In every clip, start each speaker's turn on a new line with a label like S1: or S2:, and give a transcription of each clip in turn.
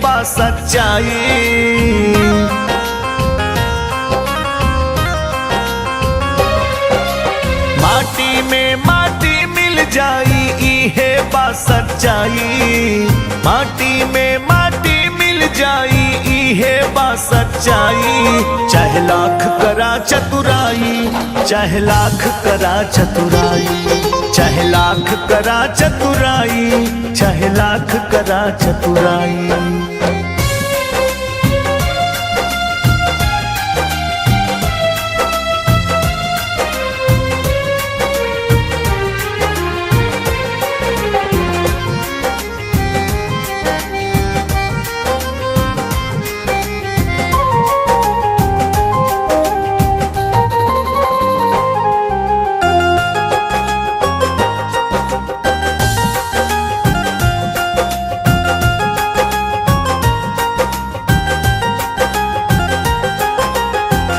S1: बा सच्चाई। माटी में माटी मिल जाई इहे बा सच्चाई। माटी में माटी मिल जाई इहे बा सच्चाई। चाहे लाख करा चतुराई, चाहे लाख करा चतुराई, चाहे लाख करा चतुराई, चाहे लाख करा चतुराई।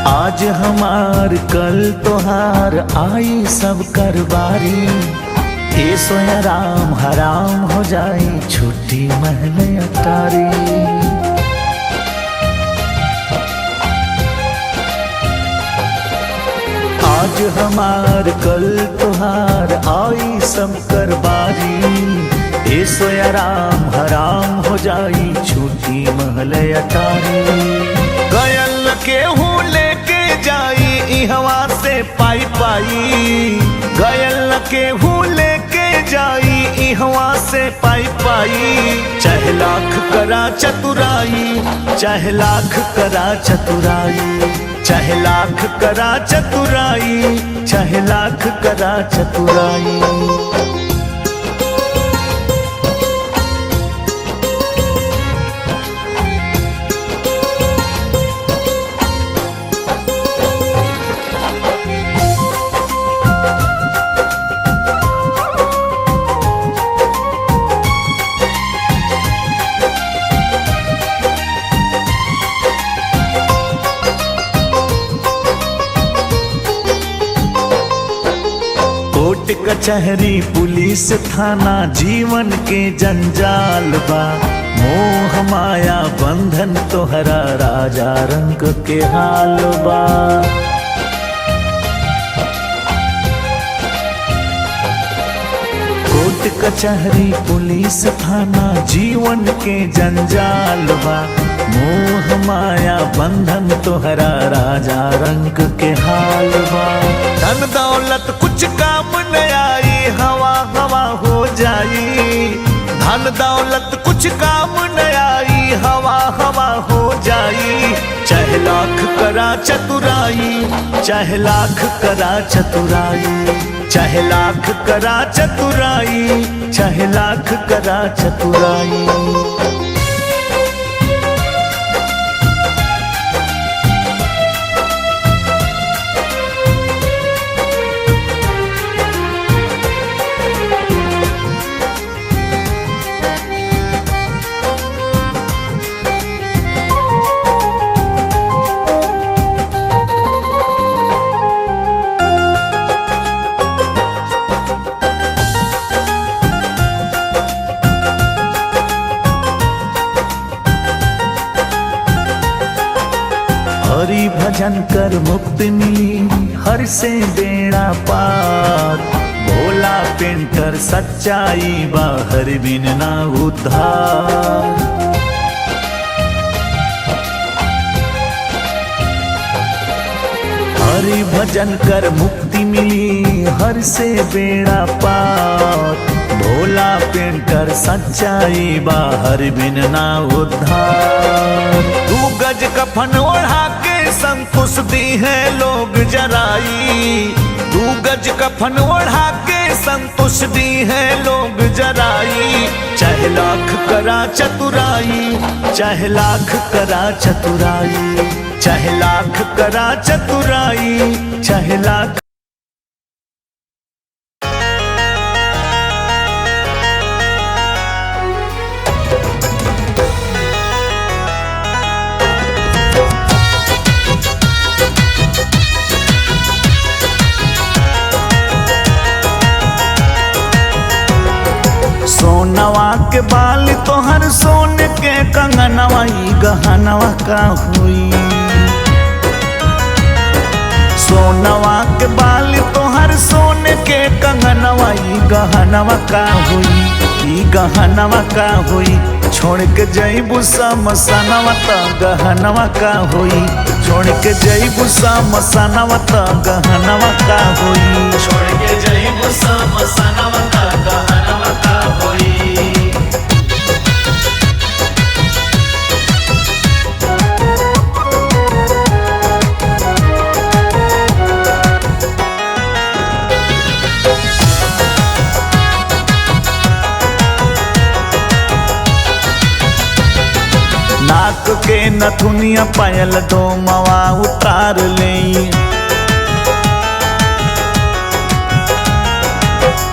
S1: आज हमार कल तोहार आई सब कर बारी। हे सोया राम हराम हो जाई छुट्टी महल अटारी। आज हमार कल तोहार आई सब कर बारी। हे सोया राम हराम हो जाई छुट्टी महल अटारी। गयल केहू लेके जाई इहवा से पाई पाई। गयल केहू लेके जाई इहवा से पाई पाई। चाहे लाख करा चतुराई, चाहे लाख करा चतुराई, चाहे लाख करा चतुराई, चाहे लाख करा चतुराई। कोर्ट कचहरी पुलिस थाना जीवन के जंजाल बा। मोह माया बंधन तोहरा राजा रंग के हाल बा। कोर्ट कचहरी पुलिस थाना जीवन के जंजाल बा। मोह माया बंधन तोहरा राजा रंग के हाल बा। धन दौलत कुछ काम न आई हवा हवा हो जाई। धन दौलत कुछ काम न आई हवा हवा हो जाई। चाहे लाख करा चतुराई, चाहे लाख करा चतुराई, चाहे लाख करा चतुराई, चाहे लाख करा चतुराई। हरि भजन कर मुक्ति मिली हर से बेड़ा पार। भोला पेंटर सच्चाई बाहर बिन ना उद्धार। हरि भजन कर मुक्ति मिली हर से बेड़ा पार। भोला पेंटर सच्चाई बाहर बिन ना उद्धार। तू गज कफन ओढ़ा के संतुष दी है लोग जराई। तू गज कफन ओढ़ा के संतुष दी है लोग जराई। चाहे लाख करा चतुराई, चाहे लाख करा चतुराई, चाहे लाख करा चतुराई, चाहे लाख। सोनवा के बाली तोहर सोने के कंगनवा ई गहनवा का हुई। सोनवा के बाली तोहर सोने के कंगनवा ई गहनवा का हुई। ई गहनवा का हुई। छोड़ के जईबू समसनवा त गहनवा का हुई। छोड़ के जईबू समसनवा त गहनवा का हुई।
S2: छोड़ के जईबू समसनवा त गहनवा का होई।
S1: नाक के नथुनिया पायल दो मवा उतार ले।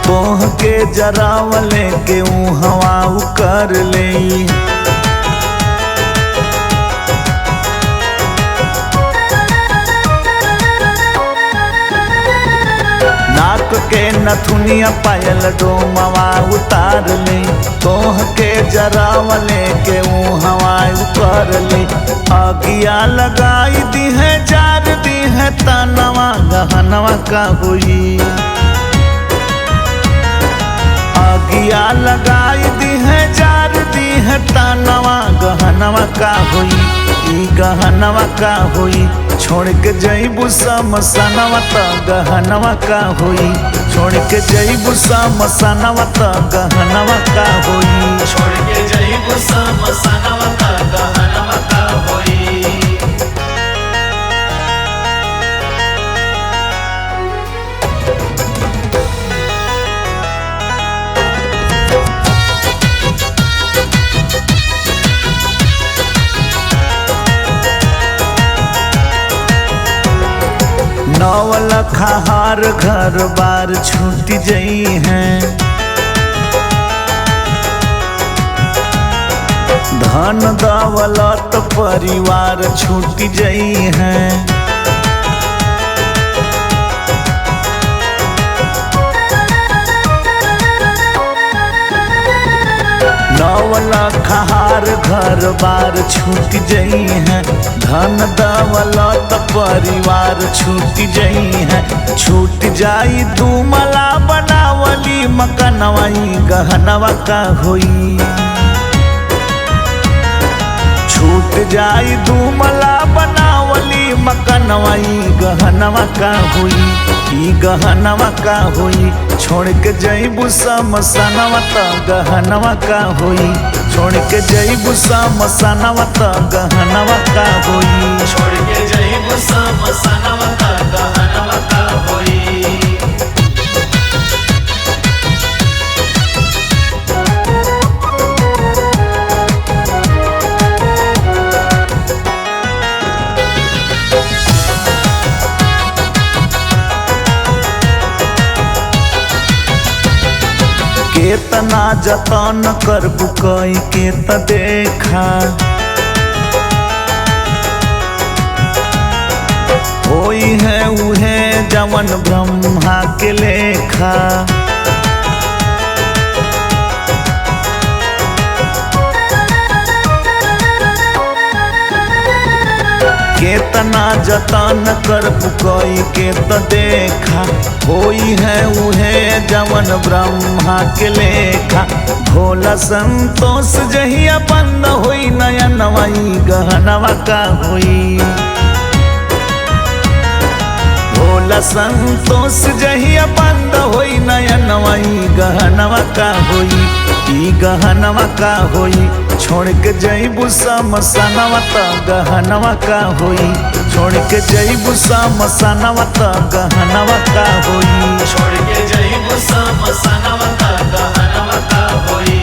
S1: तोह के जरावले के ऊ हवा कर ले। नाक के नथुनिया पायल दो मवा उतार ले। तोह के जरावले के ऊ हवा कर ले। आगिया लगाई दी है जार दी है तनवा गहनवा का हुई। आगिया लगाई दी है जार दी है तनवा गहनवा का हुई। ई गहनवा का हुई। छोड़ के जईबू समसनवा त गहनवा का हुई। छोड़ के जईबू समसनवा त गहनवा का हुई।
S2: छोड़ के जईबू समसनवा त गहनवा का होई।
S1: नौलखा हार घर बार छूट जई हैं। धन दौलत परिवार छूट जई हैं। नौलखा हार घर बार छूट जई हैं। धन दौलत परिवार छूट जई हैं। छूट जाई तू मला बनावली मकनवा ई गहनवा का हुई। छूट जाई तू मला बनावली मकनवा ई गहनवा का हुई। ई गहनवा का हुई। छोड़ के जईबू समसनवा त गहनवा का हुई। छोड़ के जईबू समसनवा त गहनवा का हुई।
S2: छोड़ के जईबू समसनवा त गहनवा का होई।
S1: केतना जतन करबू कई के त देखा। होई है उहे जवन ब्रह्मा के लेखा। केतना जतन करबू कई के त देखा। होई है उहे जवन ब्रह्मा के लेखा। भोला संतोष जहिया बंद होई नयनवा ई गहनवा का हुई। भोला संतोष जहिया बंद होई नयनवा ई गहनवा का हुई। ई गहनवा का हुई। छोड़ के जईबू समसनवा त गहनवा का हुई। छोड़ के जईबू समसनवा त गहनवा का हुई।
S2: छोड़ के जईबू समसनवा त गहनवा का होई।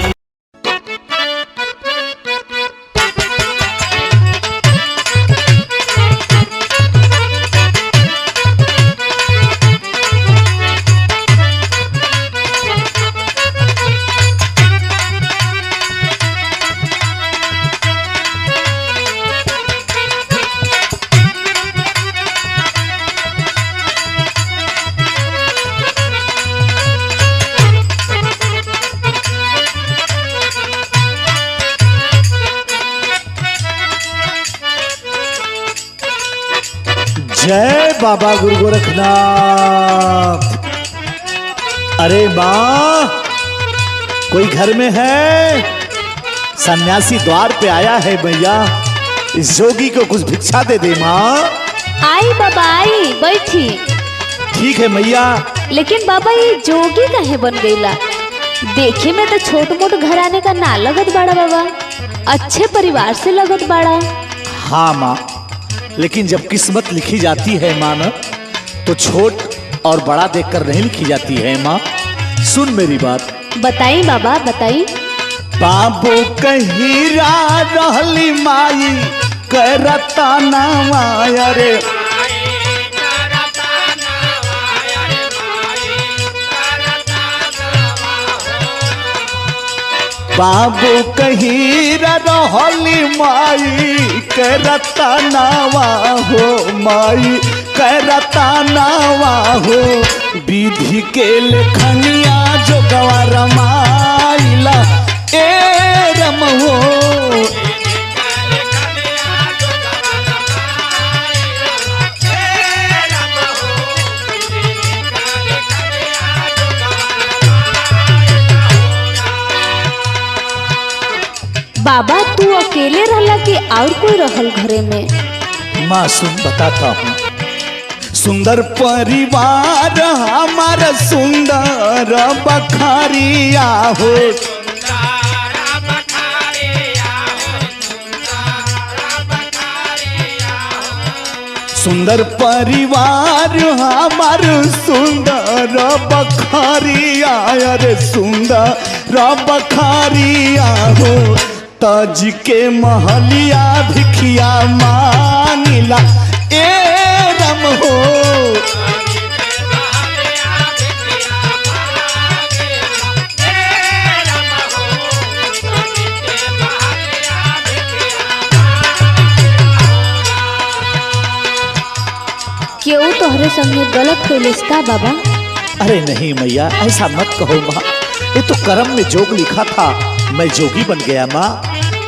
S1: जय बाबा गुरु गोरखनाथ। अरे माँ, कोई घर में है? सन्यासी द्वार पे आया है भैया, इस जोगी को कुछ भिक्षा दे दे माँ।
S3: आई बाबा आई, बैठी।
S1: ठीक है मैया।
S3: लेकिन बाबा ये जोगी काहे बन गईला? देखे में तो छोट मोट घराने का ना लगत बाड़ा बाबा, अच्छे परिवार से लगत बाड़ा।
S1: हाँ माँ, लेकिन जब किस्मत लिखी जाती है माँ न, तो छोट और बड़ा देखकर नहीं लिखी जाती है माँ। सुन मेरी बात।
S3: बताई बाबा बताई।
S1: बाबू कहीरा रहली माई करता नावा रे। बाबू कहीरा रहली माई करता नावा हो, माई करता नावा हो। विधि के लेखनिया जो गवार माइला ए रम हो।
S3: बाबा तू अकेले रहला कि और कोई रहल घरे में?
S1: माँ सुन बताता हूँ। सुंदर परिवार हमारा सुंदर बखारिया हो। सुंदर परिवार हमार सुंदर बखारिया रे, सुंदर बखारिया हो। तज के महलिया भिखिया मानिला ए रम हो।
S3: क्यों तोहरे संगे गलत कैलिस का बाबा?
S1: अरे नहीं मैया, ऐसा मत कहो माँ, ये तो कर्म में जोग लिखा था। मैं जोगी बन गया माँ,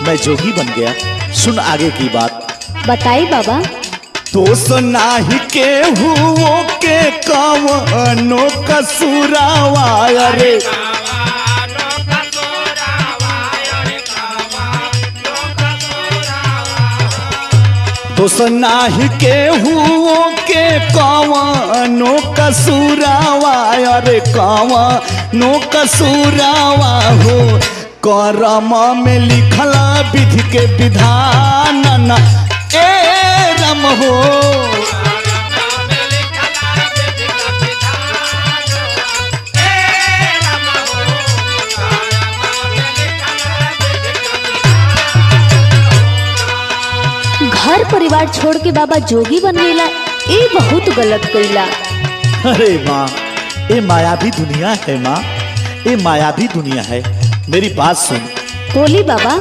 S1: मैं जोगी बन गया। सुन आगे की बात।
S3: बताई बाबा।
S1: दोष नाही के हुओ के कवनो कसूरावा रे। दोष नाही के हुओ के कवनो कसूरावा रे, कवनो कसूरावा हो। करम में लिखला विधि के विधान न ए रम हो।
S3: घर परिवार छोड़ के बाबा जोगी बन गईला, ये बहुत गलत कईला।
S1: अरे माँ, ये मायावी दुनिया है माँ, ये मायावी दुनिया है। मेरी बात सुन।
S3: बोली बाबा।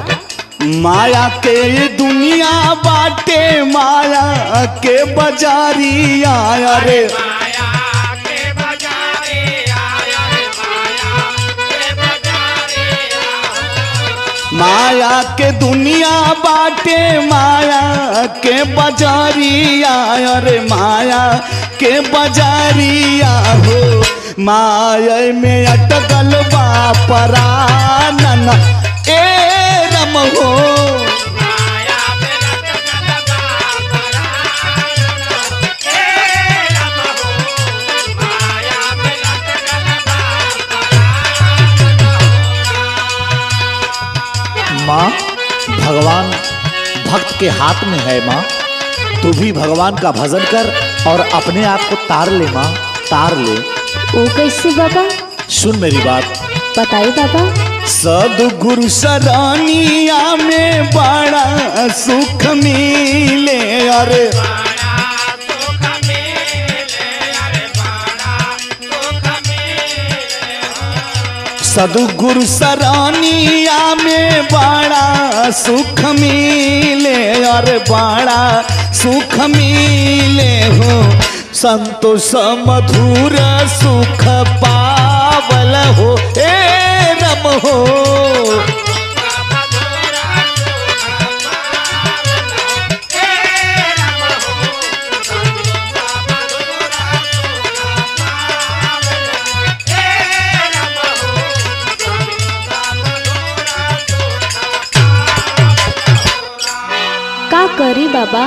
S1: माया के ये दुनिया बाटे, माया के बाजारिया रे। माया के दुनिया बाटे, माया के बाजारिया रे, माया के बाजारिया हो। माया में अटकल बा परानन ए रम हो। माँ, भगवान भक्त के हाथ में है माँ। तू भी भगवान का भजन कर और अपने आप को तार ले माँ, तार ले।
S3: वो कैसे बाबा?
S1: सुन मेरी बात।
S3: बताई बाबा।
S1: सदगुरु सरानिया में बड़ा सुख मिले अरे। सदगुरु सरानिया में बड़ा सुख मिले और बड़ा सुख मिले हो। संतोष मधुर सुख पावल हो ए रम हो।
S3: करी बाबा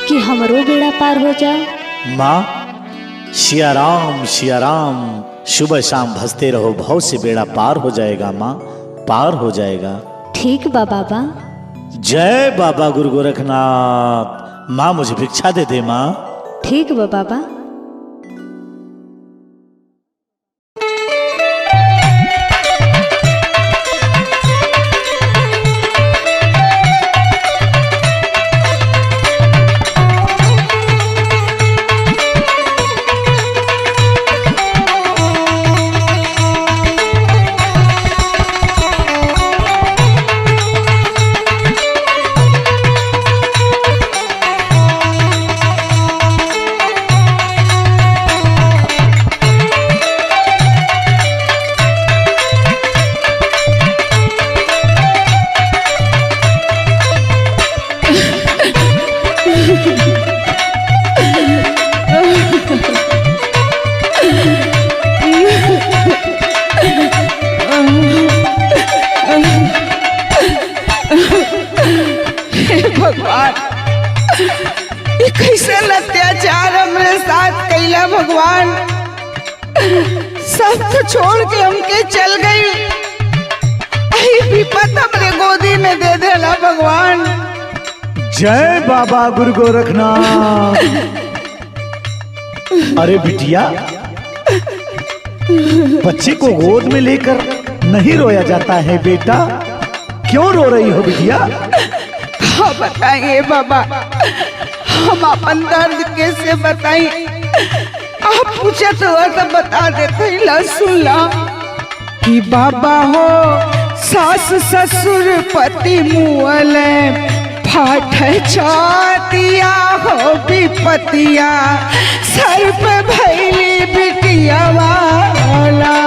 S3: कि हमरो बेड़ा पार हो जाए।
S1: माँ सिया राम सुबह शाम भजते रहो, भव से बेड़ा पार हो जाएगा माँ, पार हो जाएगा।
S3: ठीक बा बाबा।
S1: जय बाबा गुरु गोरखनाथ। माँ मुझे भिक्षा दे दे माँ।
S3: ठीक बा बाबा।
S4: भगवान ये कैसे अत्याचार हमरे साथ कैला भगवान। सब तो छोड़ के हमके चल गई, विपत हमरे गोदी में दे देला भगवान।
S1: जय बाबा गुरु गोरखनाथ। अरे बिटिया, बच्चे को गोद में लेकर नहीं रोया जाता है बेटा, क्यों रो रही हो बिटिया?
S4: हाँ बताइए बाबा, हम अपन दर्द कैसे बताई? आप पूछे तो बता देते, ला सुन ला कि बाबा हो सास ससुर पति मुअल फाट छातिया हो विपतिया, सर पे भैली बिटिया वाला।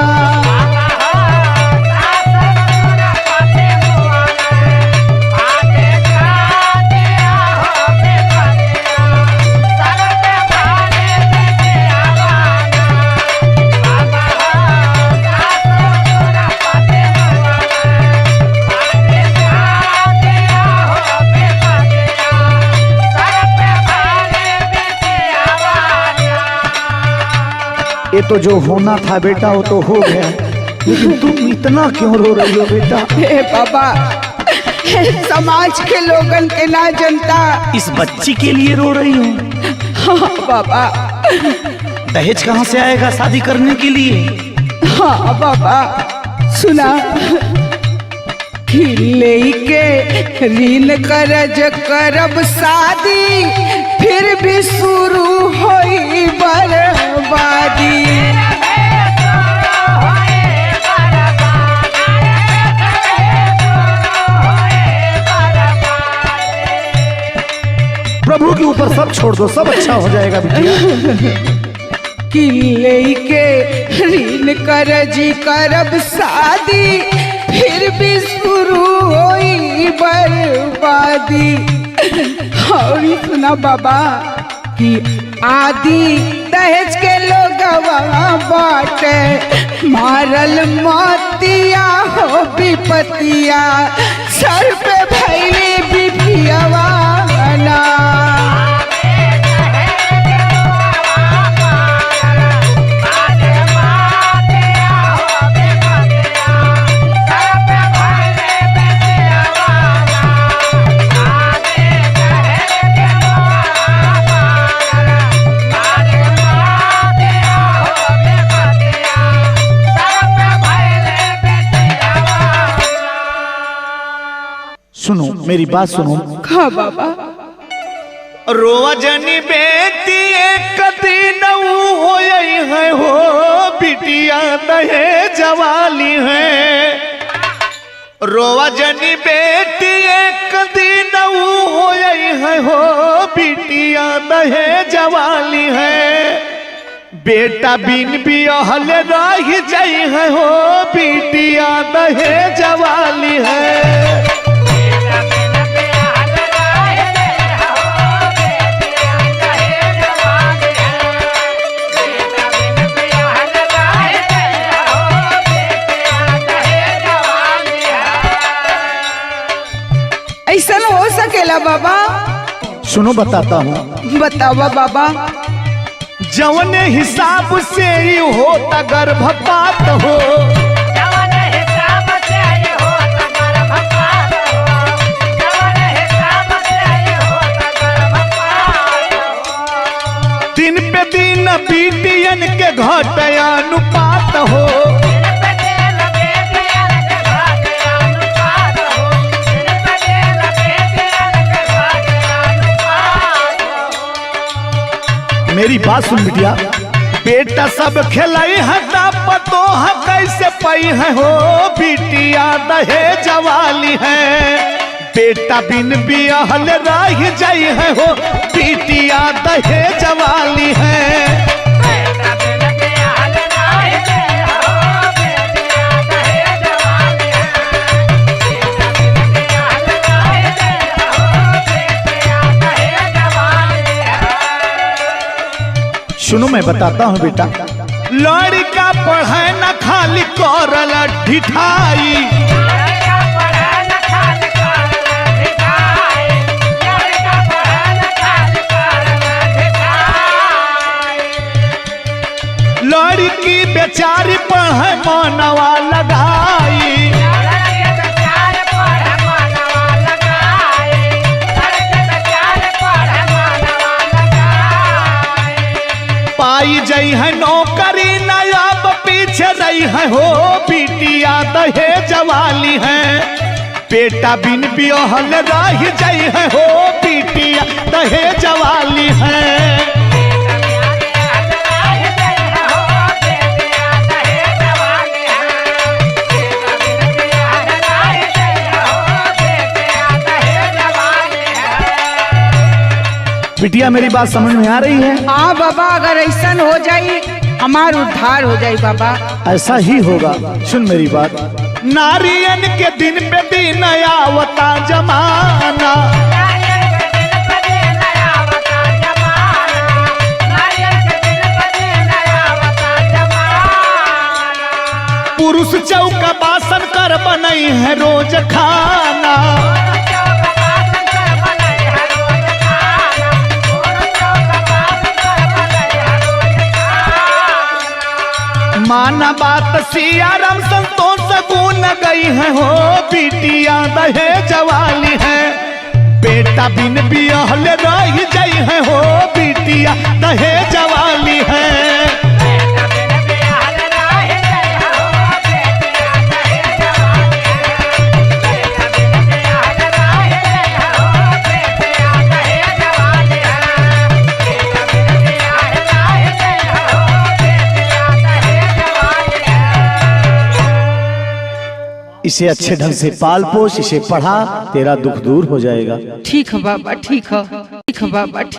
S1: ये तो जो होना था बेटा वो तो हो गया, लेकिन तुम इतना क्यों रो रही हो बेटा?
S4: हे बाबा, समाज के लोगन के ना जनता
S1: इस बच्ची के लिए रो रही हो?
S4: हाँ बाबा।
S1: दहेज कहाँ से आएगा शादी करने के लिए?
S4: हाँ बाबा सुना कि लेके ऋण करज करब शादी, फिर भी शुरू होई बर्बादी।
S1: प्रभु के ऊपर सब छोड़ दो, सब अच्छा हो जाएगा बिटिया।
S4: कि लेके ऋण करज करब शादी, फिर भी शुरू होई बर्बादी। और सुना बाबा कि आदि दहेज के लोग बाटे, मारल मोतिया हो विपतिया, सर पे भैली बिटिया वाला।
S1: सुनो मेरी बात सुनो।
S4: हाँ बाबा।
S1: रोजनी बेटी एक दिन हो है हो बिटिया दहेज वाली है। रोजनी बेटी एक दिन हो है हो बिटिया दहेज वाली है। बेटा बिन बियाहल रह जाई है हो बिटिया दहेज वाली है।
S4: ऐसा हो सकेला बाबा?
S1: सुनो बताता हूँ।
S4: बतावा बाबा।
S1: जवने हिसाब से ही होता गर्भपात हो, दिन पे दिन बीटियन के घटे अनुपात हो। मेरी बात सुन बिटिया, बेटा सब खिलाई है पतो है कैसे पई है हो, बिटिया दहेज वाली है, बेटा बिन बियाहल रह जाई है हो, बिटिया दहेज वाली है। सुनो मैं बताता हूँ बेटा, लड़का पढ़े न खाली करल ढिठाई, लड़की बेचारी पढ़े मनवा लगाई, पाई जई है नौकरी नयाब पीछे रही है हो, बिटिया दहेज वाली है, बेटा बिन बियाहल रह जाई है हो, बिटिया दहेज वाली है। बिटिया मेरी बात समझ में आ रही है?
S4: हाँ बाबा, अगर ऐसा हो जाई हमार उद्धार हो जाई बाबा।
S1: ऐसा ही होगा। सुन मेरी बात, नारियन के दिन पे दिन आवता जमाना, पुरुष चौका बासन कर बनई है रोज खाना, माना बात सियाराम संतोष गुण गई है हो, बिटिया दहेज वाली है, बेटा बिन बियाहल रह जाई है हो, बिटिया दहेज वाली है। इसे अच्छे ढंग से पाल पोष, इसे पढ़ा, तेरा दुख दूर हो जाएगा।
S4: ठीक है बाबा, ठीक है, ठीक है बाबा।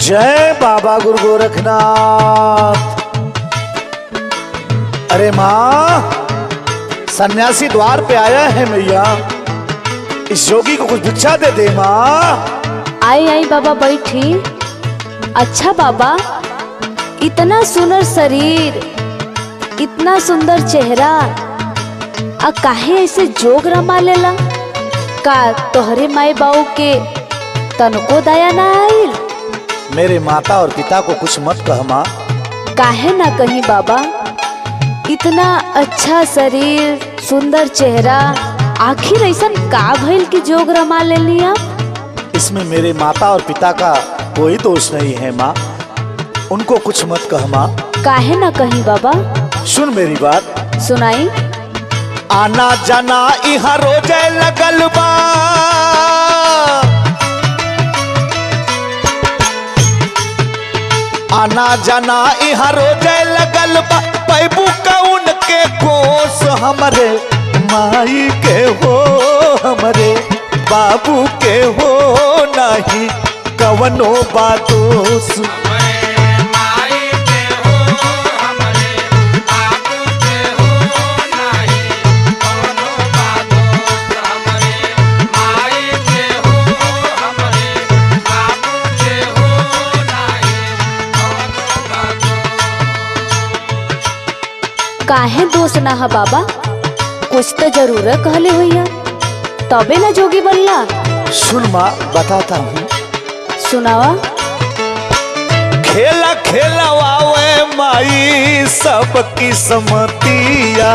S1: जय बाबा गुरु गोरखनाथ। अरे माँ, सन्यासी द्वार पे आया है मैया, इस योगी को कुछ भिक्षा दे दे माँ।
S3: आई आई बाबा बैठी। अच्छा बाबा, इतना सुंदर शरीर, इतना सुंदर चेहरा, आ काहे ऐसे जोग रमा लेला? का तोहरे माई बाऊ के तनको दया ना आइल?
S1: मेरे माता और पिता को कुछ मत कह माँ।
S3: काहे ना कहीं बाबा, इतना अच्छा शरीर, सुंदर चेहरा, आखिर ऐसा का भइल कि जोग रमा ले लिया?
S1: इसमें मेरे माता और पिता का कोई दोष नहीं है माँ, उनको कुछ मत कह माँ।
S3: काहे ना कहीं बाबा?
S1: सुन मेरी बात।
S3: सुनाई।
S1: आना जाना इहा रोजे लगल बा, आना जाना इहा रोजे लगल बा, पैबू कौन के कोस हमरे माई के हो हमरे बाबू के हो नहीं कवनो बादोस।
S3: काहे दोष ना है बाबा, कुछ तो जरूर कहले होइया तबे ना जोगी बनला।
S1: सुन माँ बताता हूँ।
S3: सुनावा।
S1: खेला खेलवावे माई सब किस्मतिया,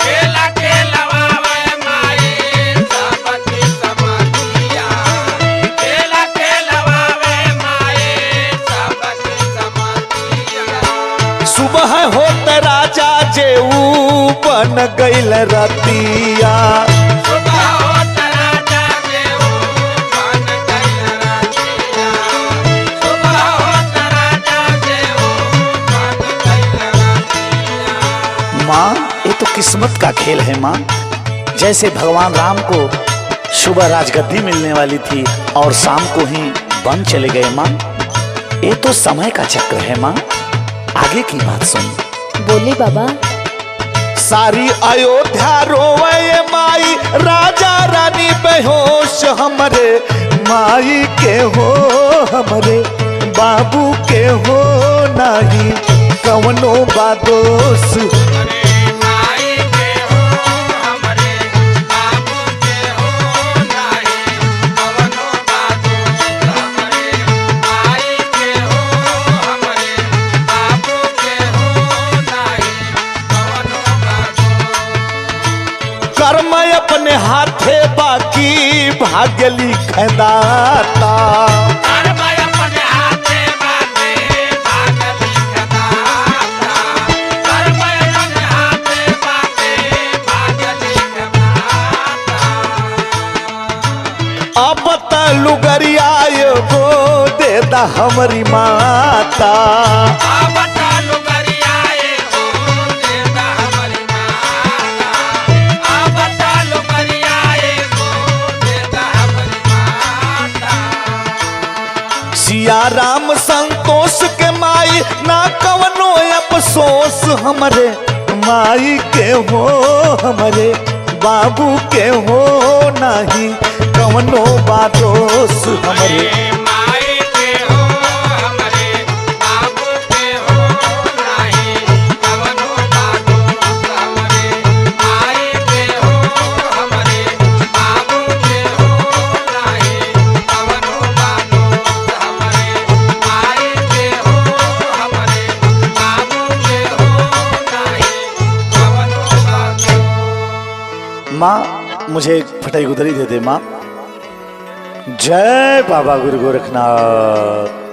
S2: खेला खेलवावे माई सब किस्मतिया, खेला खेलवावे माई सब किस्मतिया।
S1: सुबह होत राजा जेऊ बन गइल रतिया,
S2: सुबह होत राजा जेऊ बन गइल रतिया, सुबह होत राजा जेऊ बन गइल रतिया।
S1: माँ ये तो किस्मत का खेल है माँ। जैसे भगवान राम को सुबह राजगद्दी मिलने वाली थी और शाम को ही वन चले गए माँ, ये तो समय का चक्र है माँ। आगे की बात सुन।
S3: बोली बाबा।
S1: सारी अयोध्या रोवे माई, राजा रानी बेहोश हमरे माई के हो हमरे बाबू के हो नहीं कवनो बादोस। कर्म अपने हाथे बाकी भाग्य लिखदाता,
S2: कर्म अपने हाथे बाकी भाग्य लिखदाता, कर्म अपने हाथे बाकी भाग्य लिखदाता।
S1: अब त लुगरिया एगो दे दा हमरी माता,
S2: अब त लुगरिया एगो दे दा हमरी माता, अब त लुगरिया एगो दे दा हमरी माता।
S1: सिया राम संतोष के माई ना कवनो अफसोस हमरे माई के हो हमरे बाबू के हो नहीं कवनो बादोस हमरे।
S2: माई के हो हमरे बाबू के हो नहीं कवनो बादोस हमरे, माई के हो हमरे बाबू के हो नहीं कवनो बादोस हमरे, माई के हो हमरे बाबू के हो नहीं कवनो बादोस।
S1: माँ मुझे एक फटाई गुदरी दे दे माँ। जय बाबा गुरु गोरखनाथ।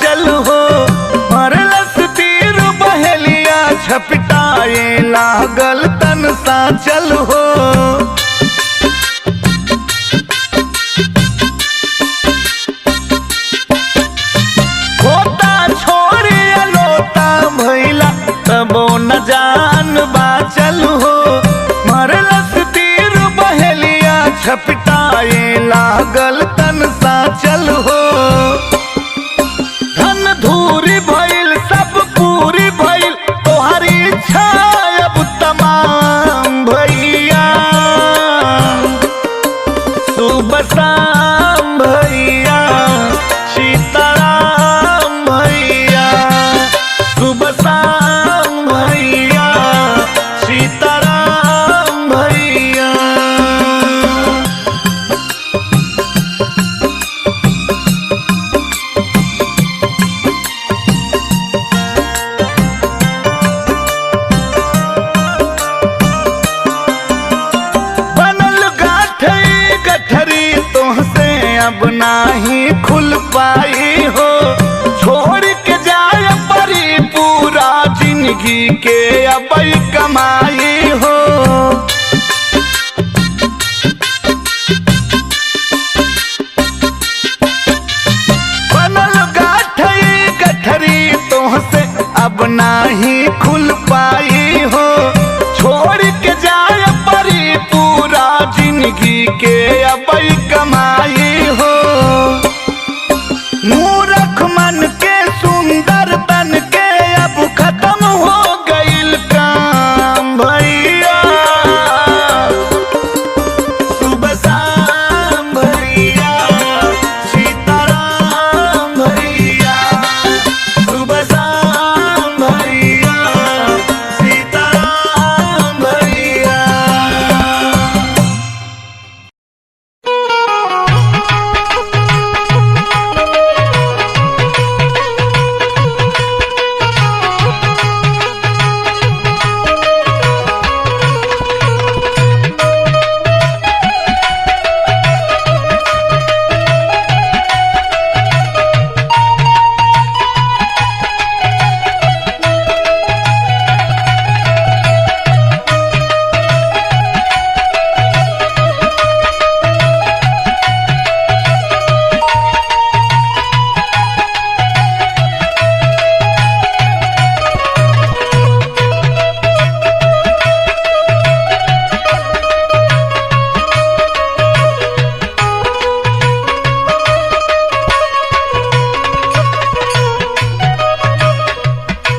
S1: चल हो मरलस तीर बहेलिया छपटाए लागल तन सा चल हो। खोता छोड़ी अलोता भैला तबो न जान बाचल हो मरलस तीर बहेलिया छपटाए लागल तन सा चल हो। धन धूरी भइल सब पूरी भइल तोहरी इच्छा अब तमाम भैया। सुबह शाम भैया सीताराम भैया सुबह शाम भैया सीताराम भैया। बनल गाठई गठरी तोहसे अब नाही खुल पाई हो छोड़ के जाए परी पूरा जिंदगी के अब कमाई हो। बनल गाठई गठरी तोहसे अब नाही खुल पाई हो छोड़ के जाए परी पूरा जिंदगी के अब कमाई हो। मूर्ख मन के सुंदर तन के अब खत्म हो गइल काम भैया। सुबह शाम भैया सीताराम भैया सुबह शाम भैया सीताराम भैया।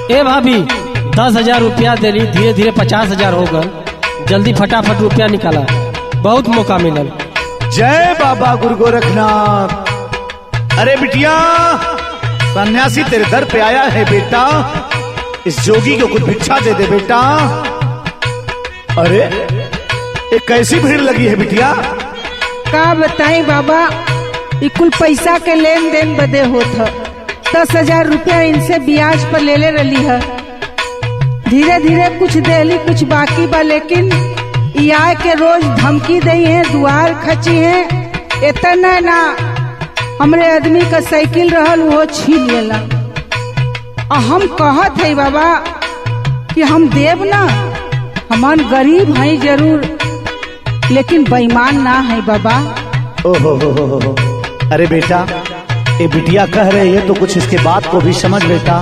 S5: ए भाभी 10,000 रुपया देली धीरे धीरे 50,000 हो गल जल्दी फटाफट रुपया निकाला बहुत मौका मिलल।
S1: जय बाबा गुरु गोरखनाथ। अरे बिटिया सन्यासी तेरे दर पे आया है बेटा इस जोगी को कुछ भिक्षा दे दे बेटा। अरे ये कैसी भीड़ लगी है बिटिया।
S4: का बताई बाबा ये कुल पैसा के लेन देन बदे होत 10,000 रुपया इनसे ब्याज पर ले ले रही है। धीरे धीरे कुछ देली कुछ बाकी बा लेकिन ये आए के रोज धमकी दई है दुआर खची है। इतना ना हमरे आदमी का साइकिल रहल वो छीन लेला। हम कहत है बाबा कि हम देव ना हमान गरीब है जरूर लेकिन बेईमान ना है बाबा।
S1: ओहो हो। अरे बेटा ये बिटिया कह रही है तो कुछ इसके बात को भी समझ बेटा।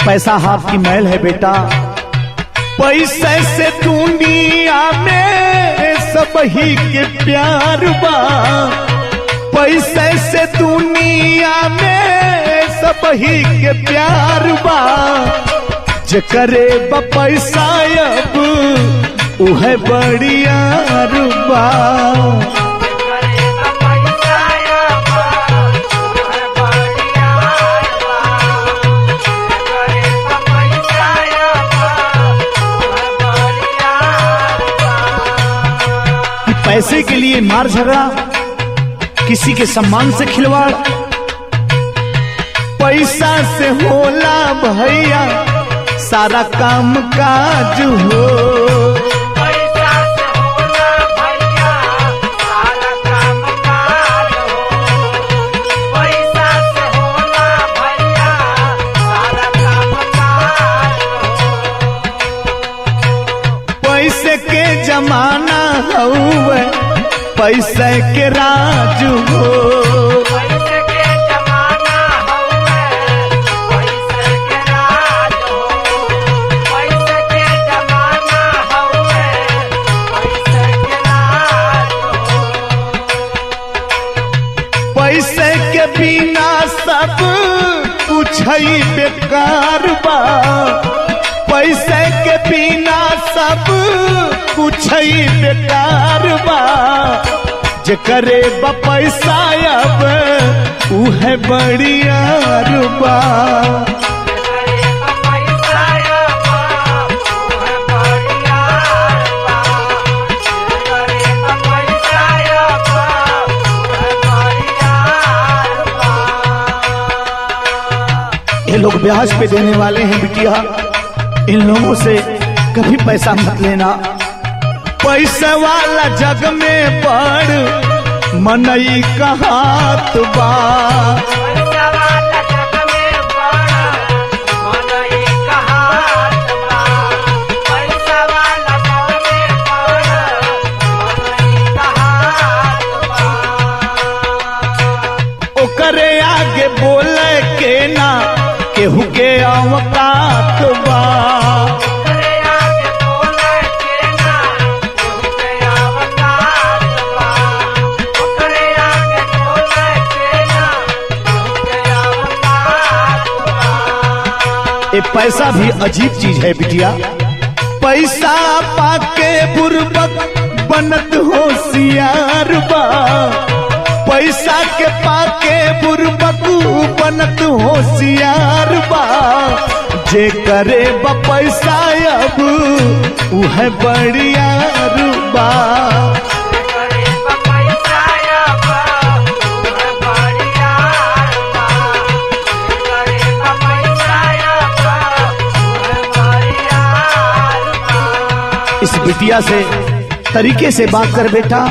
S1: पैसा हाथ की मैल है बेटा। पैसे से दुनिया में सब ही के प्यार बा। पैसे से दुनिया में सब ही के प्यार बा। जे करे बा पैसा अब उहे बड़ियार बा। पैसे के लिए मार झगड़ा किसी के सम्मान से खिलवाड़ पैसा से होला भैया सारा काम काज हो।
S2: पैसा से होला भैया सारा काम काज हो। पैसा से होला भैया
S1: पैसे के राज हो।
S2: पैसे के जमाना हउए, पैसे के राज हो। पैसे के जमाना हउए, पैसे के राज हो।
S1: पैसे के बिना सब कुछ ही बेकार बा। पैसे के बिना सब कुछ ही बेकार बा। जे करे बा पैसा अब उहे बड़ियार बा। ये लोग ब्याज पे देने वाले हैं बिटिया, इन लोगों से कभी पैसा मत लेना। पैसे वाला जग में बड़ मनई कहात बा।
S2: पैसा वाला जग में बड़ा मनई कहात बा। पैसा वाला जग में बड़ा मनई कहात बा।
S1: ओकरे आगे बोले के ना केहू के औकात बा।
S2: ओकरे आगे बोले के ना केहू के औकात बा। ओकरे आगे बोले के ना केहू के औकात बा।
S1: ये पैसा भी अजीब चीज है बिटिया। पैसा पाके बुर्बक बनत होशियार बा। पैसा के पाके बुर्बक बनत होशियार बा। जे करे बा पैसा अब उह बड़ियार बा।
S2: करे पैसा अब उह बड़ियार बा। करे पैसा अब उह बड़ियार बा।
S1: इस बिटिया से तरीके से बात कर बेटा।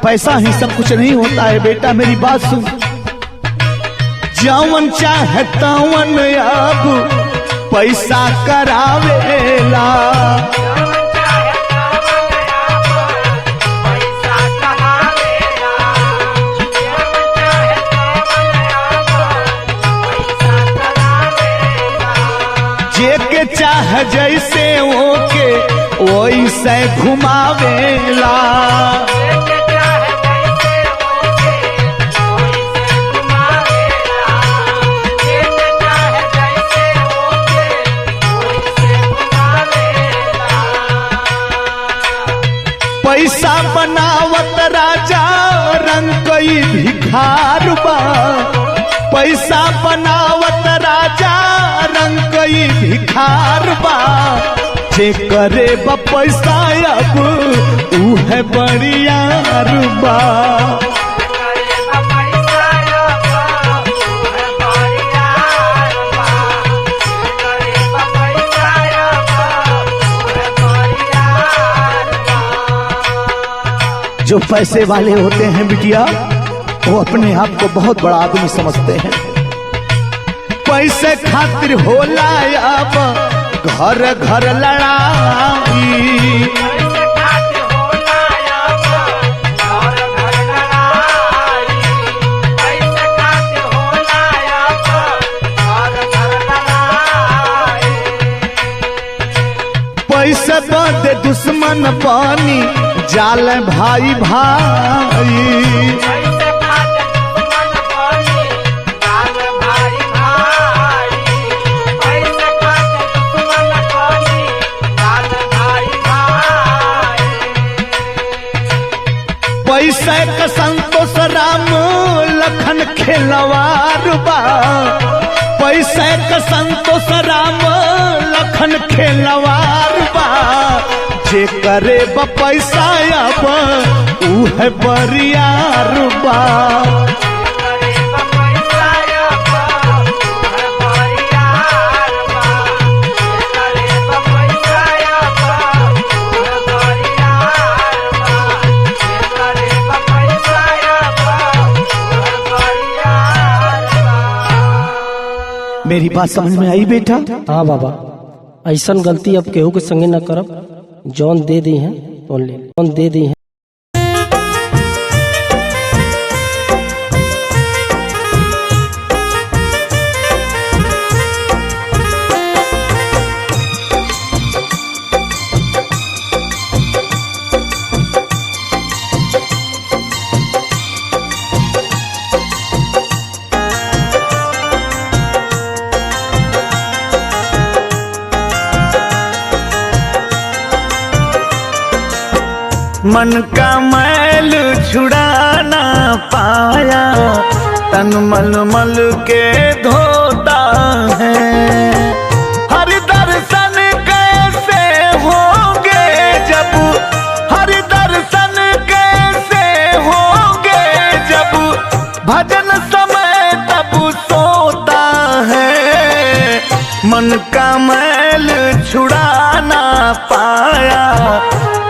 S1: पैसा ही सब कुछ नहीं होता है बेटा, मेरी बात सुन। जवन चाहे तवन अब पैसा करावेला। जे के चाह जैसे ओके वैसे घुमावेला। पैसा बनावत राजा रंग कई भिखार बा। पैसा बनावत राजा रंग कई भिखार बा। जे करे बा पैसा अब उह बड़ियार बा। जो पैसे वाले होते हैं बिटिया वो अपने आप को बहुत बड़ा आदमी समझते हैं। पैसे खातिर होला अब घर घर लड़ाई। पैसे बदे दुश्मन पानी जाल भाई भाई। पैसे का संतोष राम लखन खेलवार बा। पैसे का संतोष राम लखन खेलवार बा। जे करे बा पैसा अब उह बरियार बा। मेरी बात समझ में आई बेटा?
S5: हाँ बाबा, ऐसन गलती अब केहू के संगे न करब। जौन दे दी हैं तो ले, जौन दे दी हैं।
S1: मन का मैल छुड़ाना पाया, तन मल मल के धोता है। हर दर्शन कैसे होंगे जब, हर दर्शन कैसे होंगे जब, भजन समय तब सोता है। मन का मैल छुड़ाना पाया,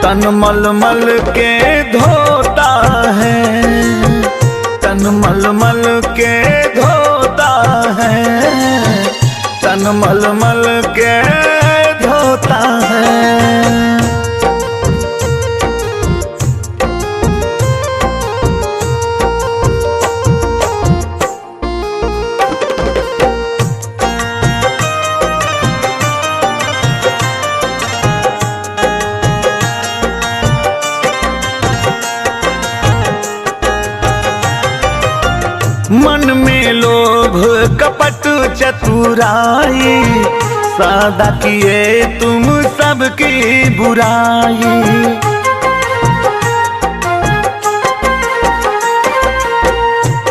S1: तन मल मल के धोता है, तन मल मल के धोता है, तन मल मल के धोता है। मन में लोभ कपट चतुराई, सादा किए तुम सबकी बुराई।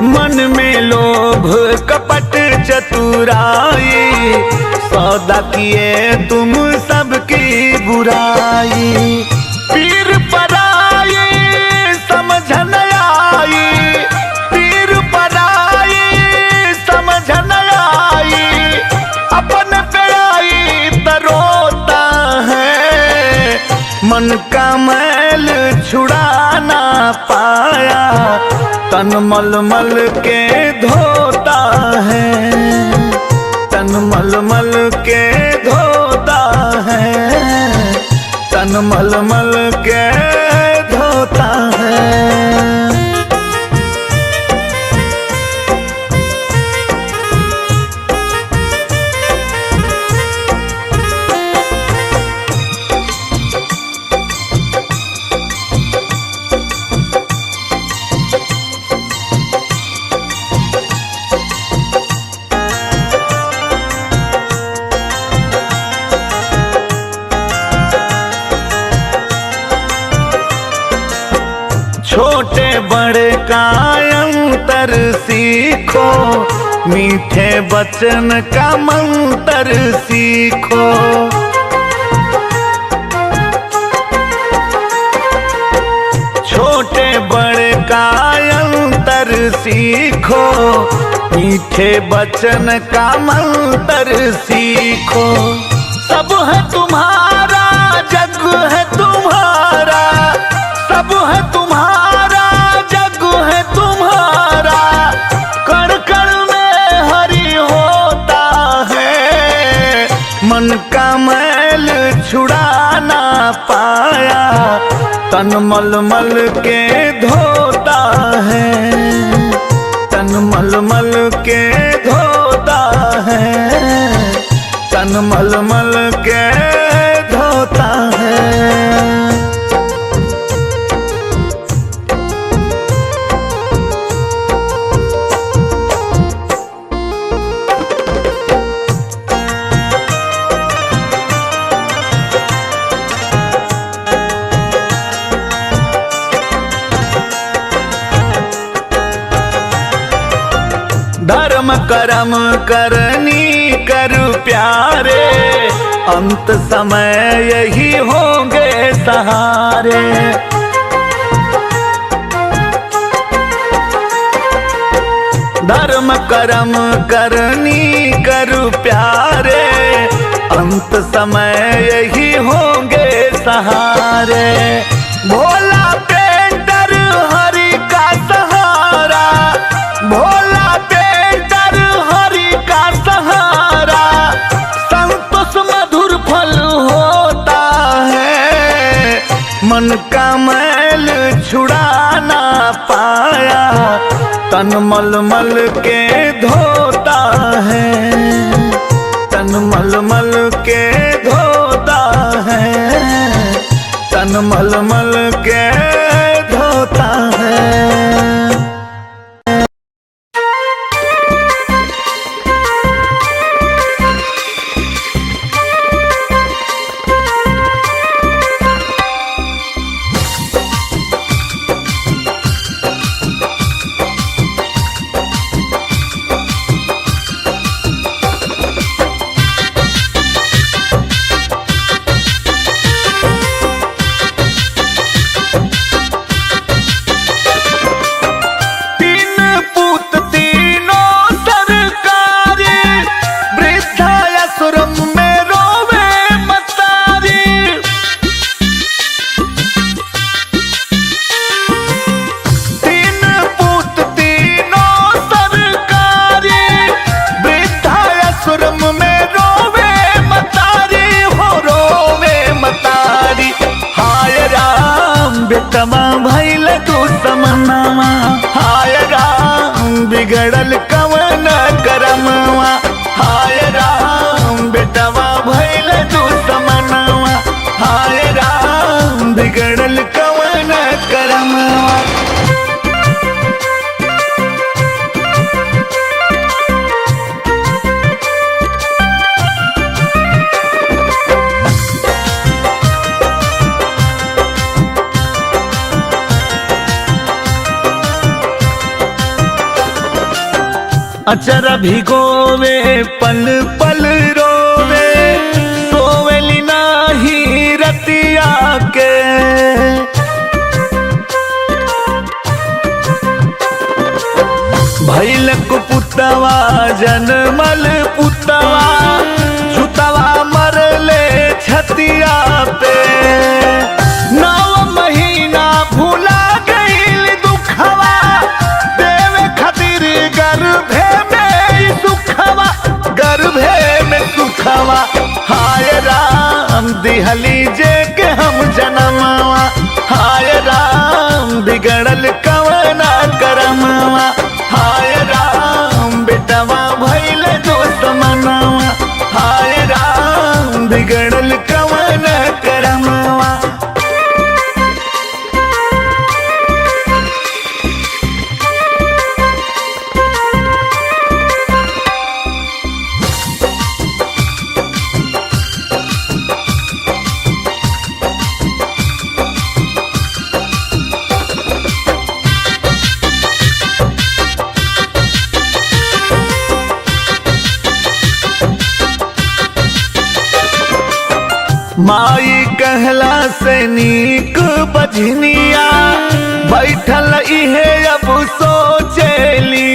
S1: मन में लोभ कपट चतुराई, सौदा किए तुम सबकी बुराई। पीर पराई समझ न आई, पीर पराई समझ न आई, अपन पे आई तरोता है। मन का मैल छुड़ाना पाया, तन मल मल के धोता है, तन मल मल के धोता है, तन मल मल के धोता है। छोटे बड़े का अंतर सीखो, मीठे वचन का मंत्र सीखो। छोटे बड़े का अंतर सीखो, मीठे वचन का मंत्र सीखो। सब है तुम्हारा, जग है तुम्हारा, सब है तुम्हारा, जग है तुम्हारा, कण कण में हरि होता है। मन का मैल छुड़ाना पाया, तन मल मल के धोता है, तन मल मल के धोता है, तन मल मल के धोता है। धर्म कर्म करनी कर प्यारे, अंत समय यही होंगे सहारे। धर्म कर्म करनी कर प्यारे, अंत समय यही होंगे सहारे। भोला पेंटर हरि का सहारा, भोला पेंटर हरि का सहारा, संतोष मधुर फल होता है। मन का मैल छुड़ाना पाया, तन मल मल के धोता है, तन मल मल के धोता है, तन मल मल के धोता है। बेटवा भैल दुश्मनवा, हाय राम बिगड़ल कवन करमवा, हाय राम बेटवा भैल दुश्मनवा, हाय राम बिगड़ल कवन करमवा। अचर भिगोवे पल पल रोवे, सोवेली नाही रतिया के, भैल कुपुतवा जनमल पुतवा, छुतवा मरले छतिया पे, 9 महीना भूला गईल दुखवा, देवे खातिर गर्भे गर्भे में सुखवा, हाय राम दिहली जे के हम जनमवा, हाय राम बिगड़ल कवना करमवा, हाय राम बेटवा भैल दुश्मनवा, हाय राम बिगड़ल कवना करमवा। माई कहला से नीक बझनिया, बैठल इहे अब सोचेली,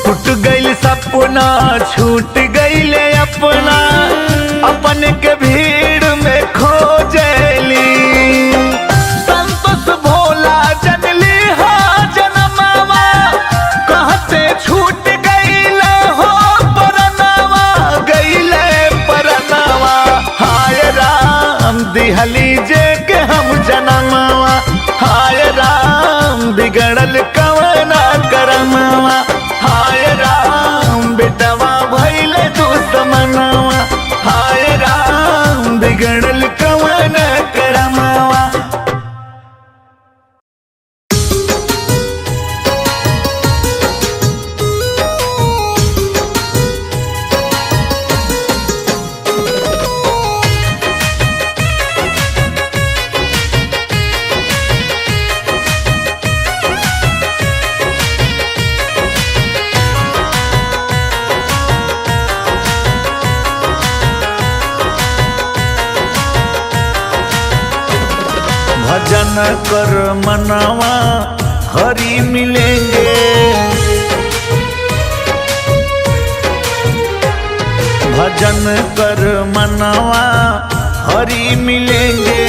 S1: टूट गईल सपना छूट गईले अपना, अपन के भीड़ में खोजेली, संतोष भोला जनली हा जनमावा, कहते छूट दिहली जे के हम जनमवा, हाय राम बिगड़ल कवना करमवा, हाय राम बेटवा भैल दुश्मनवा, हाय राम बिगड़ल कवना करमवा। भजन कर मनावा हरि मिलेंगे, भजन कर मनावा हरि मिलेंगे,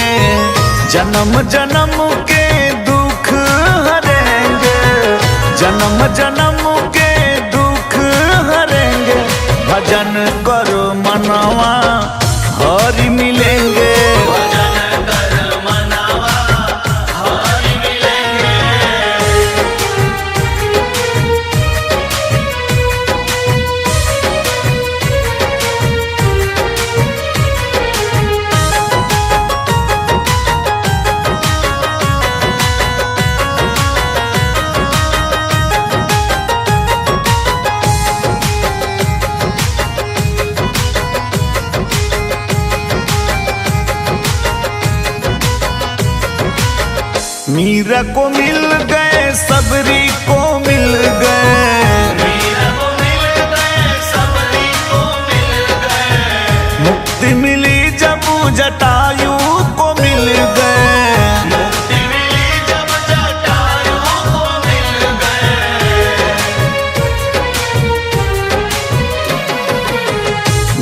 S1: जन्म जन्म के दुख हरेंगे, जन्म जन्म के दुख हरेंगे, भजन कर मनावा हरि मिलेंगे। मीरा को मिल गए सबरी को मिल गए,
S2: मीरा को मिल गए सबरी को मिल गए,
S1: मुक्ति मिली जब जटायु को मिल गए,
S2: मुक्ति मिली जब जटायु को मिल गए,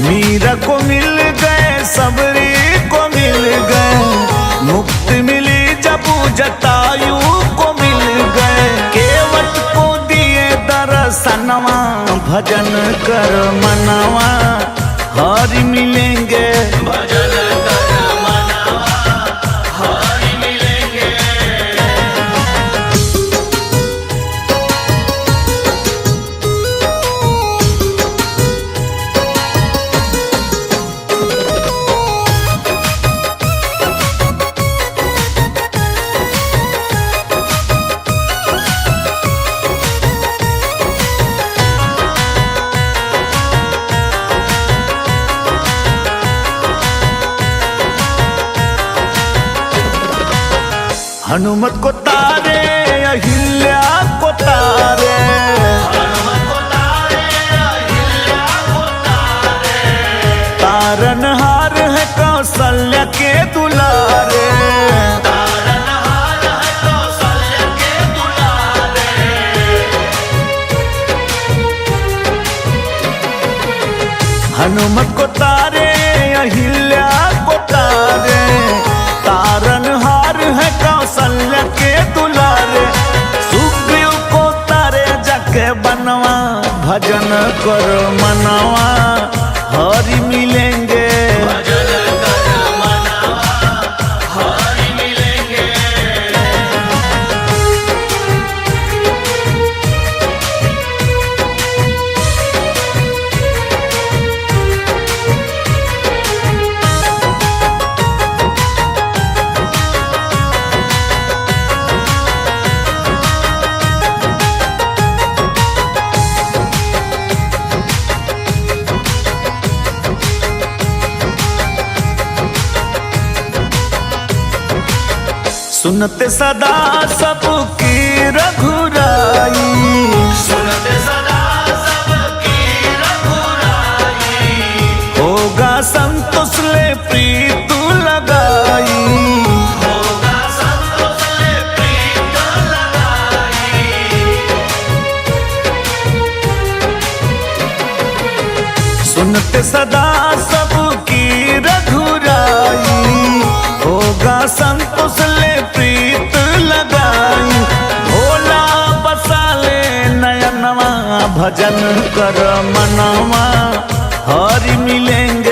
S1: मीरा को मिल गए सबरी को मिल गए, मुक्ति मिली जब जटायु को मिल गए, केवट को दिए दर्शनवा भजन कर मनवा हरि मिलेंगे हनुमत को तारे अहिल्या को तारे,
S2: हनुमत को तारे अहिल्या को तारे,
S1: तारनहार है कौशल्या के दुलारे,
S2: तारनहार है कौशल्या के दुलारे।
S1: हनुमत को तारे अहिल्या को तारे, तारनहार है कौशल्या के दुलारे, सुग्रीव को तारे जाके बनवा, भजन कर मनवा हरि मिलेंगे,
S2: भजन कर मनवा हरि मिलेंगे।
S1: सुनते सदा सबकी रघुराई,
S2: सुनते सदा सबकी रघुराई,
S1: होगा संतोष ले प्रीत लगाई,
S2: होगा संतोष ले प्रीत लगाई।
S1: सुनते सदा सबकी रघुराई, होगा संतोष ले प्रीत लगाई, भोला बसा ले नयनवा, भजन कर मनवा हरि मिलेंगे।